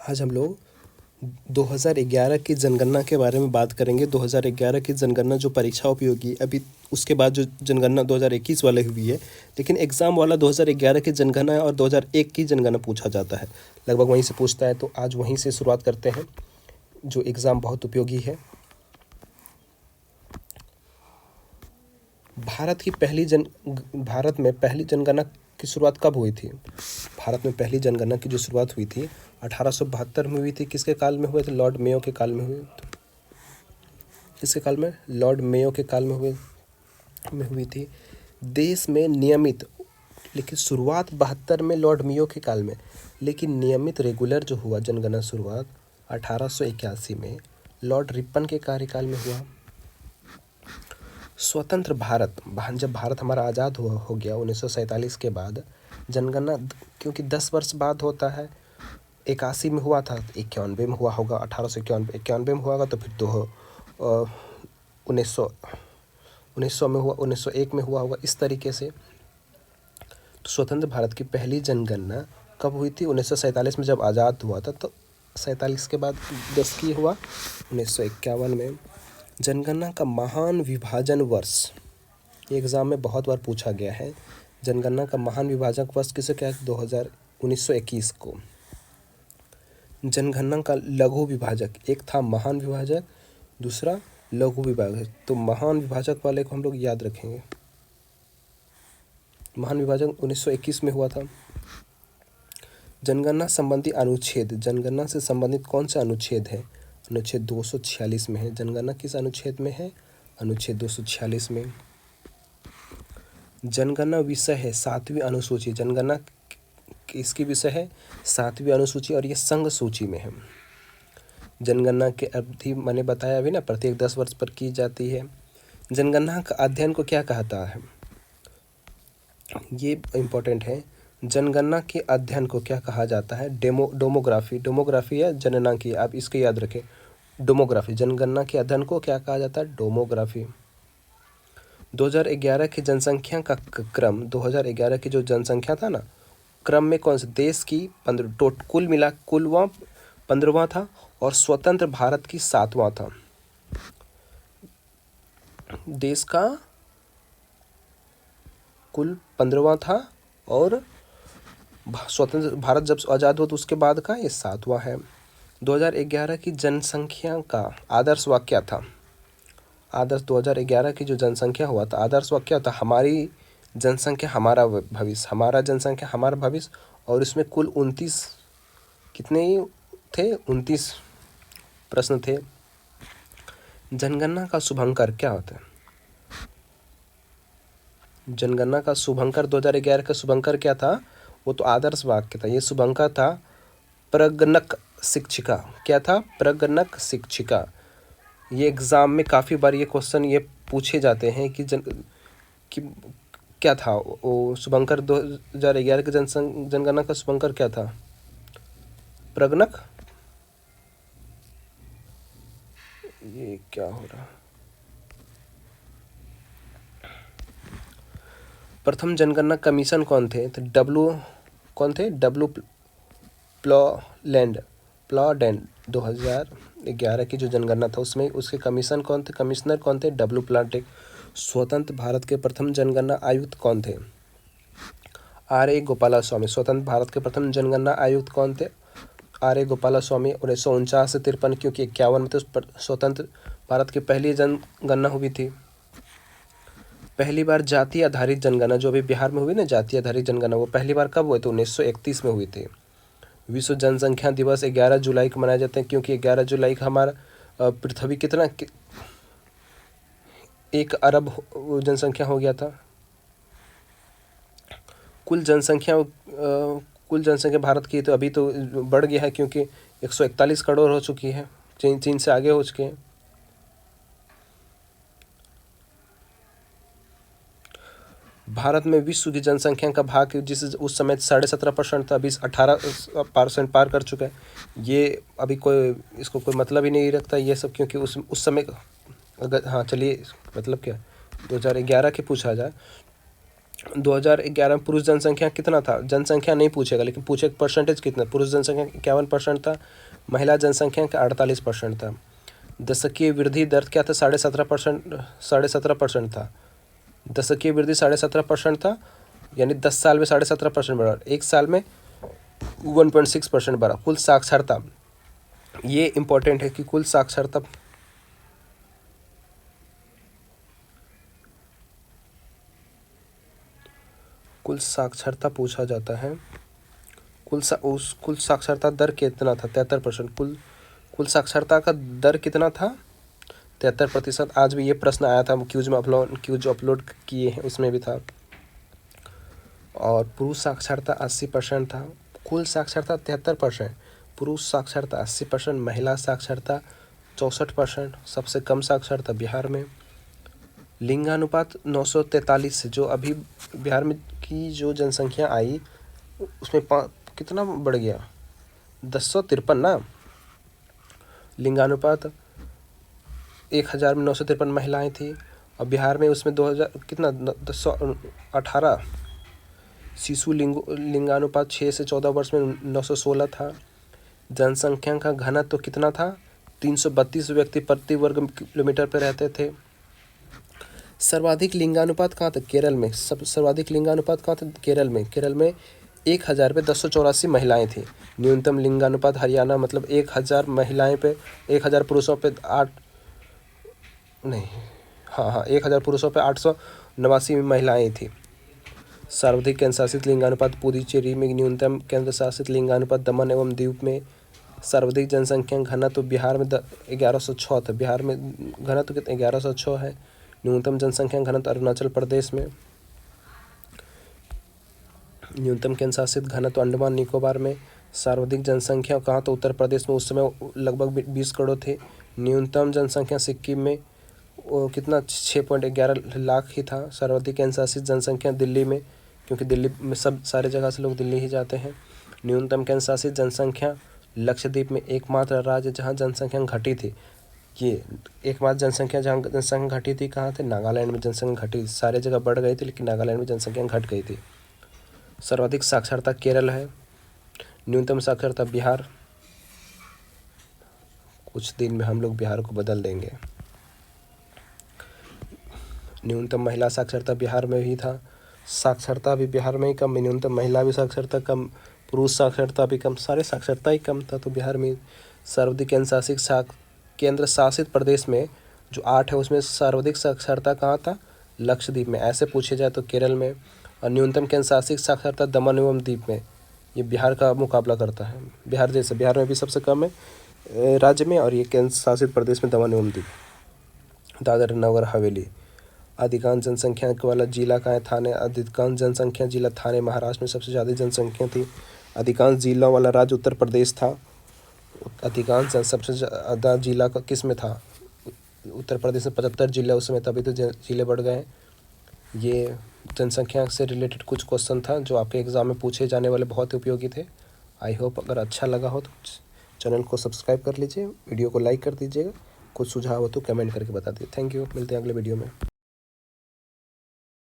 आज हम लोग 2011 की जनगणना के बारे में बात करेंगे। 2011 की जनगणना जो परीक्षा उपयोगी, अभी उसके बाद जो जनगणना 2021 वाले हुई है, लेकिन एग्ज़ाम वाला 2011 की जनगणना और 2001 की जनगणना पूछा जाता है, लगभग वहीं से पूछता है। तो आज वहीं से शुरुआत करते हैं, जो एग्ज़ाम बहुत उपयोगी है। भारत में पहली जनगणना की शुरुआत कब हुई थी? भारत में पहली जनगणना की जो शुरुआत हुई थी 1872 में हुई थी। किसके काल में हुए थे? लॉर्ड मेयो के काल में हुए। किसके काल में? लॉर्ड मेयो के काल में हुई थी। देश में नियमित, लेकिन शुरुआत 72 में लॉर्ड मेयो के काल में, लेकिन नियमित रेगुलर जो हुआ जनगणना शुरुआत 1881 में लॉर्ड रिपन के कार्यकाल में हुआ। स्वतंत्र भारत, जब भारत हमारा आज़ाद हो गया 1947 के बाद, जनगणना क्योंकि 10 वर्ष बाद होता है, 81 में हुआ था, 91 में हुआ होगा, 1891 में हुआ होगा, तो फिर 1900 में हुआ, 1901 में हुआ होगा, इस तरीके से। तो स्वतंत्र भारत की पहली जनगणना कब हुई थी? 1947 में जब आज़ाद हुआ था। तो 47 के बाद 10 की हुआ 1951 में। जनगणना का महान विभाजन वर्ष, ये एग्ज़ाम में बहुत बार पूछा गया है। जनगणना का महान विभाजक वर्ष किसे क्या है? 1921 को। जनगणना का लघु विभाजक, एक था महान विभाजक, दूसरा लघु विभाजक। तो महान विभाजक वाले को हम लोग याद रखेंगे। महान विभाजक 1921 में हुआ था। जनगणना संबंधी अनुच्छेद, जनगणना से संबंधित कौन सा अनुच्छेद है? अनुच्छेद 246 में है। जनगणना किस अनुच्छेद में है? अनुच्छेद 246 में। जनगणना विषय है 7वीं अनुसूची। जनगणना किसकी विषय है? 7वीं अनुसूची, और ये संघ सूची में है। जनगणना के अवधि मैंने बताया अभी ना, प्रत्येक 10 वर्ष पर की जाती है। जनगणना का अध्ययन को क्या कहता है? ये इम्पोर्टेंट है। जनगणना के अध्ययन को क्या कहा जाता है? डोमोग्राफी। डोमोग्राफी है जनगणना की, आप इसको याद रखें, डोमोग्राफी। जनगणना के अध्ययन को क्या कहा जाता है? डोमोग्राफी। 2011 की जनसंख्या का क्रम, 2011 की जो जनसंख्या था ना, क्रम में कौन से देश की कुल मिला 15वां था, और स्वतंत्र भारत की 7वां था। देश का कुल 15वां था, और स्वतंत्र भारत जब आज़ाद हुआ तो उसके बाद का ये 7वां है। 2011 की जनसंख्या का आदर्श वाक्य क्या था? आदर्श 2011 की जो जनसंख्या हुआ था, आदर्श वाक्य क्या था? हमारी जनसंख्या हमारा भविष्य, हमारा जनसंख्या हमारा भविष्य। और इसमें कुल 29 कितने थे? 29 प्रश्न थे। जनगणना का शुभंकर क्या होता है? जनगणना का शुभंकर 2011 का शुभंकर क्या था? वो तो आदर्श वाक्य था। ये शुभंकर था प्रगणक शिक्षिका। क्या था? प्रगणक शिक्षिका। ये एग्ज़ाम में काफ़ी बार ये क्वेश्चन ये पूछे जाते हैं कि क्या था वो शुभंकर 2011 के जनगणना का शुभंकर क्या था? प्रगणक। ये क्या हो रहा? प्रथम जनगणना कमीशन कौन थे? तो कौन थे? प्लॉडेंड। 2011 की जो जनगणना था उसमें उसके कमीशन कौन थे? कमिश्नर कौन थे? प्लॉडेंड। स्वतंत्र भारत के प्रथम जनगणना आयुक्त कौन थे? आर.ए. गोपालास्वामी। स्वतंत्र भारत के प्रथम जनगणना आयुक्त कौन थे? आर.ए. गोपालास्वामी। 1949 से 53, क्योंकि 51 में तो स्वतंत्र भारत की पहली जनगणना हुई थी। पहली बार जाति आधारित जनगणना, जो अभी बिहार में हुई ना, जाति आधारित जनगणना, वो पहली बार कब हुए थे? 1931 में हुई थी। विश्व जनसंख्या दिवस 11 जुलाई को मनाए जाते हैं, क्योंकि 11 जुलाई का हमारा पृथ्वी कितना 1 अरब जनसंख्या हो गया था। कुल जनसंख्या भारत की तो अभी तो बढ़ गया है, क्योंकि 141 करोड़ हो चुकी है, चीन से आगे हो चुके हैं। भारत में विश्व की जनसंख्या का भाग जिस उस समय 17.5% था, अभी 18% पार कर चुका है। ये अभी इसको कोई मतलब ही नहीं रखता ये सब, क्योंकि उस समय अगर, हाँ चलिए, मतलब क्या 2011 की पूछा जाए 2011 में पुरुष जनसंख्या कितना था? जनसंख्या नहीं पूछेगा, लेकिन पूछे परसेंटेज कितना। पुरुष जनसंख्या 51% था, महिला जनसंख्या का 48% था। दशकीय वृद्धि दर क्या था? 17.5% था। दशकीय वृद्धि 17.5% था, यानी 10 साल में 17.5% बढ़ा, एक साल में 1.6% बढ़ा। कुल साक्षरता, ये इंपॉर्टेंट है कि कुल साक्षरता पूछा जाता है। कुल साक्षरता दर कितना था? 73%। कुल साक्षरता का दर कितना था? 73%। आज भी ये प्रश्न आया था, क्यूज जो अपलोड किए हैं उसमें भी था। और पुरुष साक्षरता 80% था। कुल साक्षरता 73%, पुरुष साक्षरता 80%, महिला साक्षरता 64%। सबसे कम साक्षरता बिहार में। लिंगानुपात 943 से, जो अभी बिहार में की जो जनसंख्या आई उसमें कितना बढ़ गया? 1053 ना। लिंगानुपात 1000 में 953 महिलाएं थी, और बिहार में उसमें 2000 कितना 1018। शिशु लिंगानुपात 6 से 14 वर्ष में 916 था। जनसंख्या का घनत्व तो कितना था? 332 व्यक्ति प्रति वर्ग किलोमीटर पर रहते थे। सर्वाधिक लिंगानुपात कहाँ था? केरल में। सर्वाधिक लिंगानुपात कहाँ था? केरल में। केरल में 1000 पे 1084 महिलाएं थी। न्यूनतम लिंगानुपात हरियाणा, मतलब 1000 महिलाएं पे 1000 पुरुषों पे 1000 पुरुषों पे 889 महिलाएं थी। सर्वाधिक केंद्र शासित लिंगानुपात पुडुचेरी में। न्यूनतम केंद्र शासित लिंगानुपात दमन एवं दीव में। सर्वाधिक जनसंख्या घनत्व बिहार में 1106 था। बिहार में घनत्व कितना? 1106 है। न्यूनतम जनसंख्या घनत्व अरुणाचल प्रदेश में। न्यूनतम केंद्र शासित घनत्व अंडमान निकोबार में। सर्वाधिक जनसंख्या कहाँ? तो उत्तर प्रदेश में, उस समय लगभग 20 करोड़ थे। न्यूनतम जनसंख्या सिक्किम में वो कितना? 6.11 लाख ही था। सर्वाधिक केंद्र शासित जनसंख्या दिल्ली में, क्योंकि दिल्ली में सारे जगह से लोग दिल्ली ही जाते हैं। न्यूनतम केंद्र शासित जनसंख्या लक्षद्वीप में, एकमात्र राज्य जहाँ जनसंख्या घटी थी। ये एकमात्र जनसंख्या जहाँ जनसंख्या घटी थी कहाँ थे? नागालैंड में जनसंख्या घटी। सारे जगह बढ़ गई थी, लेकिन नागालैंड में जनसंख्या घट गई थी। सर्वाधिक साक्षरता केरल है। न्यूनतम साक्षरता बिहार। कुछ दिन में हम लोग बिहार को बदल देंगे। न्यूनतम महिला साक्षरता बिहार में ही था। साक्षरता भी बिहार में ही कम, न्यूनतम महिला भी साक्षरता कम, पुरुष साक्षरता भी कम, सारे साक्षरता ही कम था। तो बिहार में सर्वाधिक केंद्र शासित प्रदेश में जो 8 है उसमें सर्वाधिक साक्षरता कहाँ था? लक्षद्वीप में। ऐसे पूछे जाए तो केरल में। और न्यूनतम केंद्र शासित साक्षरता दमन एवं दीव में। ये बिहार का मुकाबला करता है। बिहार में भी सबसे कम है राज्य में, और ये केंद्र शासित प्रदेश में दमन एवं दीव। दादर नगर हवेली। अधिकांश जनसंख्या वाला जिला कहाँ है? थाने। अधिकांश जनसंख्या जिला थाने, महाराष्ट्र में सबसे ज़्यादा जनसंख्या थी। अधिकांश जिलों वाला राज्य उत्तर प्रदेश था। अधिकांश सबसे ज़्यादा जिला का किस में था? उत्तर प्रदेश में 75 जिले उस समय, तभी तो जिले बढ़ गए। ये जनसंख्या से रिलेटेड कुछ क्वेश्चन था जो आपके एग्ज़ाम में पूछे जाने वाले, बहुत ही उपयोगी थे। आई होप अगर अच्छा लगा हो तो चैनल को सब्सक्राइब कर लीजिए, वीडियो को लाइक कर दीजिएगा। कुछ सुझाव हो तो कमेंट करके बता दीजिए। थैंक यू, मिलते हैं अगले वीडियो में।